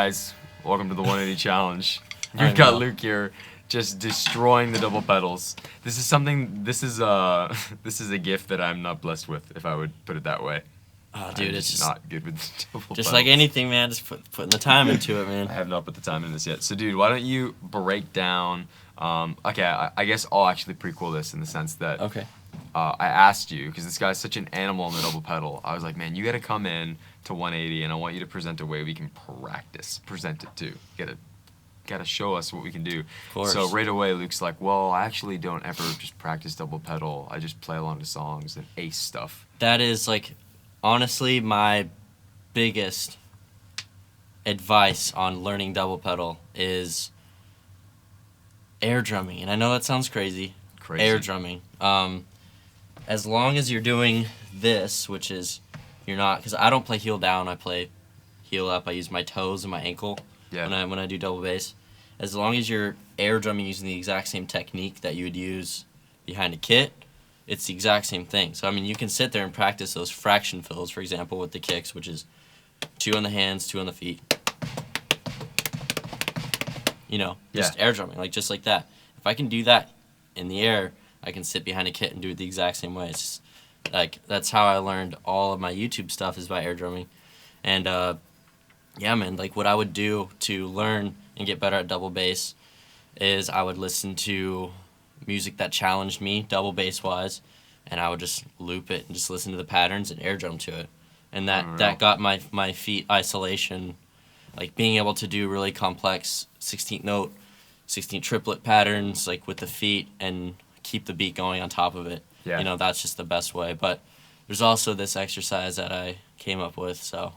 guys, welcome to the 180 challenge. You've got Luke here, just destroying the double pedals. This is a gift that I'm not blessed with, if I would put it that way. Oh, dude, it's just not good with double pedals. Just like anything, man. Just putting the time into it, man. I have not put the time in this yet. So, dude, why don't you break down? Okay, I guess I'll actually prequel this in the sense that I asked you, because this guy's such an animal on the double pedal. I was like, man, you got to come in to 180, and I want you to present a way we can present it too. Got to show us what we can do. Of course. So right away, Luke's like, well, I actually don't ever just practice double pedal. I just play along to songs and ace stuff. That is like, honestly, my biggest advice on learning double pedal is air drumming. And I know that sounds crazy. Air drumming. As long as you're doing this, which is you're not, because I don't play heel down. I play heel up. I use my toes and my ankle when I do double bass. As long as you're air drumming using the exact same technique that you would use behind a kit, it's the exact same thing. So, I mean, you can sit there and practice those fraction fills, for example, with the kicks, which is 2 on the hands, 2 on the feet. You know, just air drumming, just like that. If I can do that in the air, I can sit behind a kit and do it the exact same way. It's just, that's how I learned all of my YouTube stuff is by air drumming. And, yeah, man, what I would do to learn and get better at double bass is I would listen to music that challenged me, double bass-wise, and I would just loop it and just listen to the patterns and air drum to it. And that got my feet isolation, being able to do really complex 16th note, 16th triplet patterns, with the feet and keep the beat going on top of it. Yeah. You know, that's just the best way. But there's also this exercise that I came up with, so.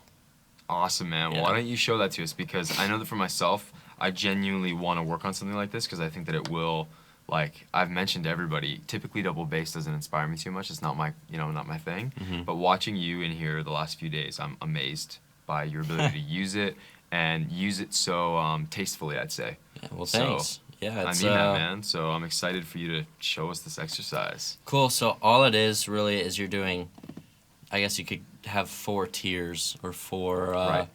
Awesome, man. Yeah. Why don't you show that to us? Because I know that for myself, I genuinely want to work on something like this because I think that it will, I've mentioned to everybody, typically double bass doesn't inspire me too much. It's not my, not my thing. Mm-hmm. But watching you in here the last few days, I'm amazed by your ability to use it and use it so tastefully, I'd say. Yeah, well, thanks. So, yeah, I mean that, man. So I'm excited for you to show us this exercise. Cool. So all it is really is you're doing, I guess you could have 4 tiers or 4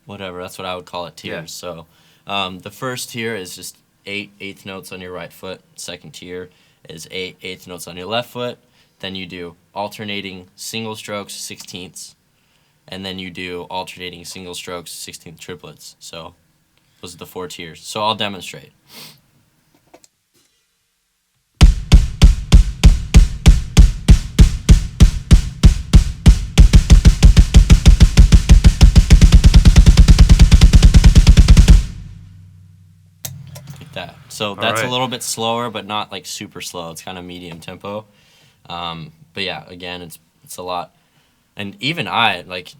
whatever, that's what I would call it, tiers. So the first tier is just 8 eighth notes on your right foot. Second tier is 8 eighth notes on your left foot. Then you do alternating single strokes 16ths, and then you do alternating single strokes 16th triplets. So those are the 4 tiers. So I'll demonstrate. That. So that's a little bit slower, but not super slow. It's kind of medium tempo. But yeah, again, it's a lot. And even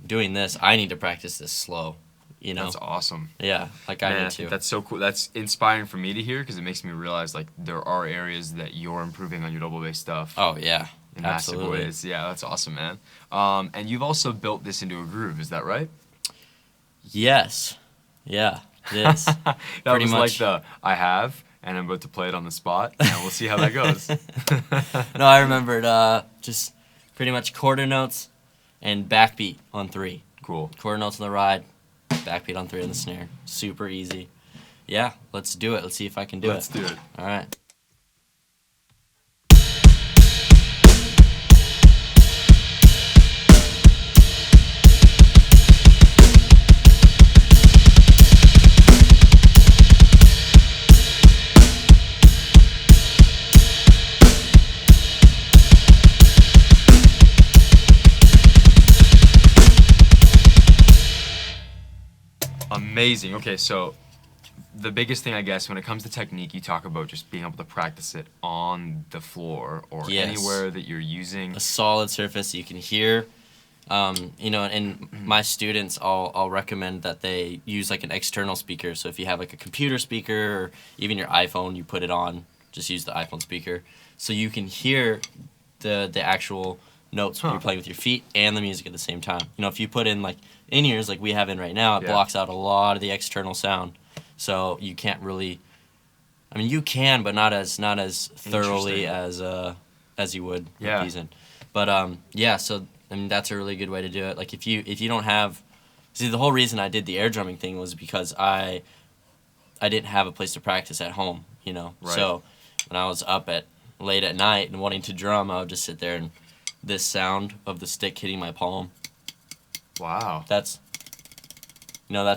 doing this, I need to practice this slow, That's awesome. Yeah, I need to. That's so cool. That's inspiring for me to hear because it makes me realize there are areas that you're improving on your double bass stuff. Oh, yeah. In massive ways. Yeah, that's awesome, man. And you've also built this into a groove, is that right? Yes. Yeah. It is. That pretty was much. I have, and I'm about to play it on the spot, and we'll see how that goes. No, I remembered just pretty much quarter notes and backbeat on 3. Cool. Quarter notes on the ride, backbeat on 3 on the snare. Super easy. Yeah, let's do it. Let's see if I can do it. Let's do it. All right. Amazing. Okay, so the biggest thing, I guess, when it comes to technique, you talk about just being able to practice it on the floor or anywhere that you're using a solid surface you can hear. And my students, I'll recommend that they use an external speaker. So if you have a computer speaker or even your iPhone, you put it on. Just use the iPhone speaker so you can hear the actual notes when you're playing with your feet and the music at the same time. If you put in in-ears like we have in right now, it blocks out a lot of the external sound. So you can't really, you can, but not as thoroughly as you would with these in. But so that's a really good way to do it. If you don't have See, the whole reason I did the air drumming thing was because I didn't have a place to practice at home, you know. Right. So when I was up at late at night and wanting to drum, I would just sit there and this sound of the stick hitting my palm. Wow. That's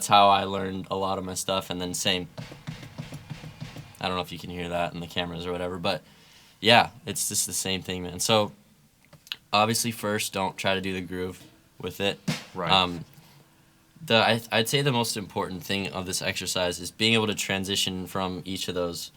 how I learned a lot of my stuff. And then same, I don't know if you can hear that in the cameras or whatever, but yeah, it's just the same thing, man. So obviously first, don't try to do the groove with it. Right. I'd say the most important thing of this exercise is being able to transition from each of those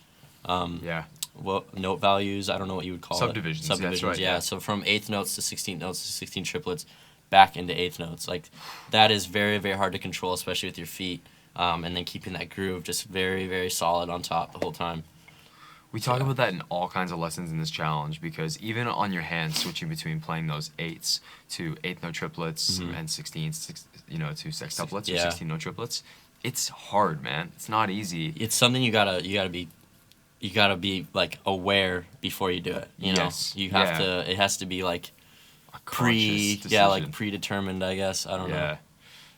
note values. I don't know what you would call Subdivisions. it. Subdivisions. That's right, yeah. So from eighth notes to 16th notes to 16 triplets, back into eighth notes. Like that is very, very hard to control, especially with your feet. And then keeping that groove just very, very solid on top the whole time. We talk about that in all kinds of lessons in this challenge, because even on your hands, switching between playing those eighths to eighth note triplets and 16ths, to sextuplets or 16 note triplets, it's hard, man. It's not easy. It's something you gotta be like aware before you do it. You know, you have to. It has to be like predetermined. I guess I don't know.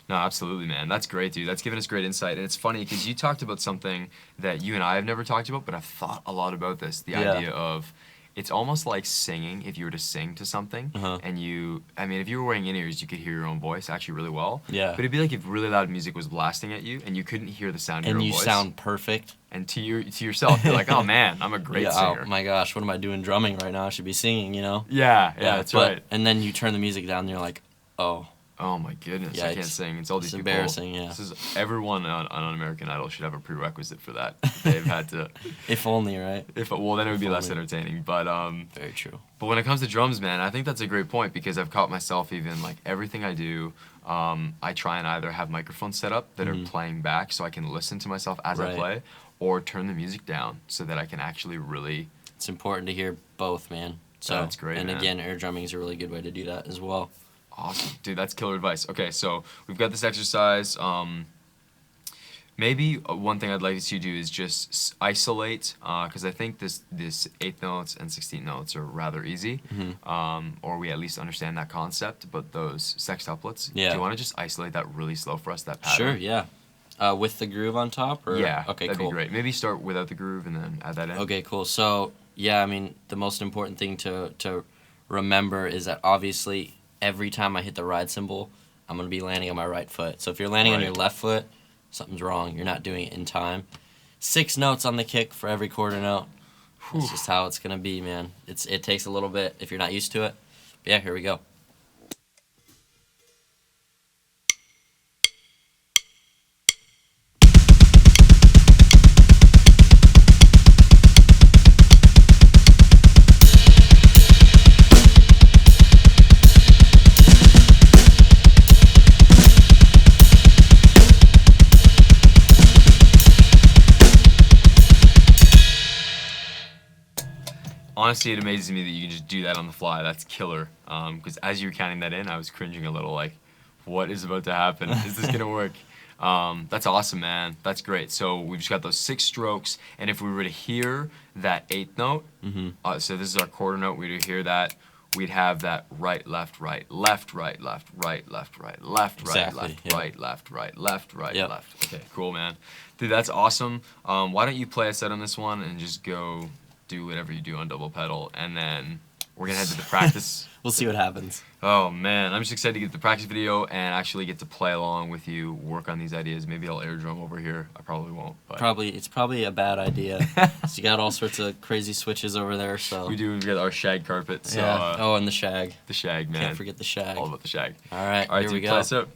No, absolutely, man. That's great, dude. That's given us great insight. And it's funny because you talked about something that you and I have never talked about, but I've thought a lot about this. The idea of it's almost like singing. If you were to sing to something and if you were wearing in-ears, you could hear your own voice actually really well. Yeah. But it'd be like if really loud music was blasting at you and you couldn't hear the sound of your own voice. And you sound perfect. And to yourself, you're like, oh, man, I'm a great singer. Oh, my gosh, what am I doing drumming right now? I should be singing, you know? Yeah, that's right. And then you turn the music down and you're like, oh. Oh my goodness, I can't sing. It's all these people. It's embarrassing, yeah. This is everyone on American Idol should have a prerequisite for that. They've had to. If only, right? Then it would be less entertaining. But very true. But when it comes to drums, man, I think that's a great point, because I've caught myself even like everything I do. I try and either have microphones set up that are playing back so I can listen to myself as I play, or turn the music down so that I can actually really. It's important to hear both, man. So that's great. And man. Again, air drumming is a really good way to do that as well. Awesome. Dude, that's killer advice. Okay, so we've got this exercise. Maybe one thing I'd like to see you do is just isolate, because I think this 8th notes and 16th notes are rather easy, or we at least understand that concept, but those sextuplets, do you want to just isolate that really slow for us, that pattern? Sure, yeah. With the groove on top? Or? Yeah, okay, that'd cool. be great. Maybe start without the groove and then add that in. Okay, cool. So, yeah, I mean, the most important thing to remember is that obviously every time I hit the ride cymbal, I'm going to be landing on my right foot. So if you're landing on your left foot, something's wrong. You're not doing it in time. 6 notes on the kick for every quarter note. That's just how it's going to be, man. It takes a little bit if you're not used to it. But yeah, here we go. Honestly, it amazes me that you can just do that on the fly. That's killer. Because as you were counting that in, I was cringing a little, like, what is about to happen? Is this gonna work? That's awesome, man. That's great. So we've just got those 6 strokes, and if we were to hear that 8th note, so this is our quarter note, we were to hear that, we'd have that right, left, right, left, right, left, right, left, right, left, right, left, right, left, right, left, right, left. Okay, cool, man. Dude, that's awesome. Why don't you play us out on this one and just go do whatever you do on double pedal, and then we're gonna head to the practice. We'll see what happens. Oh man, I'm just excited to get the practice video and actually get to play along with you, work on these ideas. Maybe I'll air drum over here. I probably won't. But. It's probably a bad idea. So you got all sorts of crazy switches over there. So we do. We got our shag carpet. So, and the shag. The shag, man. Can't forget the shag. All about the shag. All right, here we dude, go. Play us out.